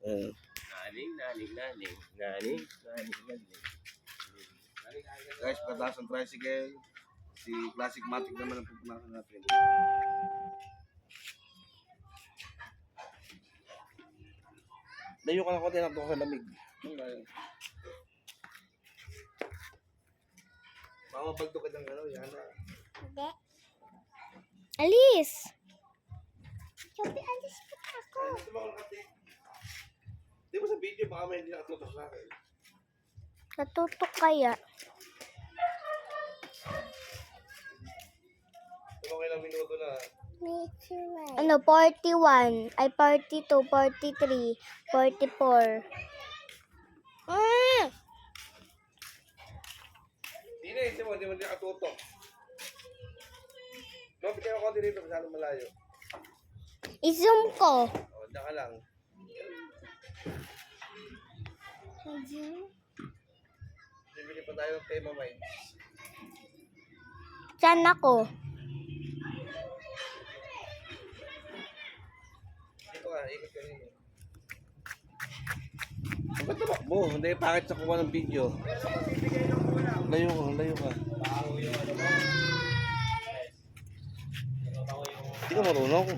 Naning, naning, naning. Naning, naning, naning. Guys, pataas ang tricycle. Si Classic Matic naman ang pupunakan natin. Layo ka na konti, nakto sa lamig. Mamabagdo ka ng ano, yan na. Hindi. Alis! Sabi, alis po ako. Di ba sa video, baka may hindi nakatutok sa akin. Natutok kaya. Ito mga ilang minuto na. Ano, 41, ay 42, 43, 44. Hindi mo nakatutok. Mabit kayo konti rito, masyadong malayo. I-zoom ko. O, dyan ka lang. Bibili pa tayo ng tema, May. Saan ako? Dito ka, ikot ka rin. Ba't tumakbo? Hindi, pangit sa kuha ng video. Layo ka, layo ka. Hindi ka marunong.